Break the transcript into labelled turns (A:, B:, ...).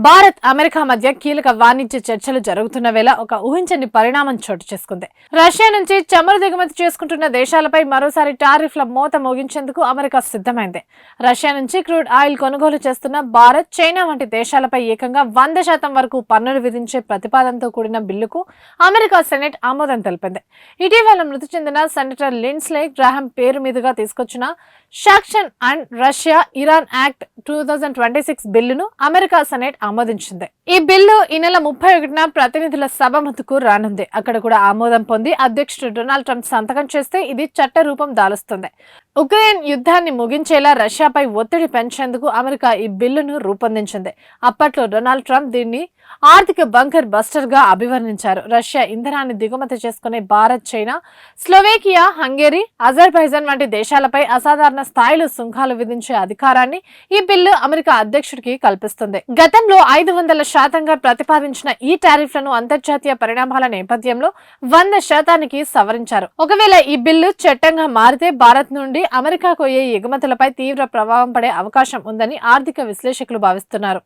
A: Bharat America మధ్య కీలక వాణిజ్య చర్చలు జరుగుతున్న వేళ ఒక ఊహించని పరిణామం చోటు చేసుకుంది. రష్యా నుంచి చమురు దిగుమతి చేసుకుంటున్న దేశాలపై మరోసారి టారిఫ్ల మోత మోగించేందుకు అమెరికా సిద్ధమైంది. రష్యా నుంచి క్రూడ్ ఆయిల్ కొనుగోలు చేస్తున్న భారత్, చైనా వంటి దేశాలపై ఏకంగా 100% వరకు పన్నులు విధించే ప్రతిపాదనతో కూడిన బిల్లుకు అమెరికా సెనెట్ ఆమోదం తెలిపింది. ఇటీవల మృతి చెందిన సెనేటర్ లిండ్సే గ్రాహం పేరు మీదుగా తీసుకొచ్చిన sanction and Russia Iran act 2026 బిల్లును అమెరికా సెనెట్ ఆమోదించింది. ఈ బిల్లు ఈ నెల 31న ప్రతినిధుల సభ ముందుకు రానుంది. అక్కడ కూడా ఆమోదం పొంది అధ్యక్షుడు డొనాల్డ్ ట్రంప్ సంతకం చేస్తే ఇది చట్ట రూపం దాలుస్తుంది. ఉక్రెయిన్ యుద్ధాన్ని ముగించేలా రష్యాపై ఒత్తిడి పెంచేందుకు అమెరికా ఈ బిల్లును రూపొందించింది. అప్పట్లో డొనాల్డ్ ట్రంప్ దీన్ని ఆర్థిక బంకర్ బస్టర్ గా అభివర్ణించారు. రష్యా ఇంధనాన్ని దిగుమతి చేసుకునే భారత్, చైనా, స్లోవేకియా, హంగేరీ, అజర్బైజాన్ వంటి దేశాలపై అసాధారణ స్థాయిలో సుంకాలు విధించే అధికారాన్ని ఈ బిల్లు అమెరికా అధ్యక్షుడికి కల్పిస్తుంది. గతంలో 500% ప్రతిపాదించిన ఈ టారిఫ్లను అంతర్జాతీయ పరిణామాల నేపథ్యంలో 100% సవరించారు. ఒకవేళ ఈ బిల్లు చట్టంగా మారితే భారత్ నుండి అమెరికాకు అయ్యే ఎగుమతులపై తీవ్ర ప్రభావం పడే అవకాశం ఉందని ఆర్థిక విశ్లేషకులు భావిస్తున్నారు.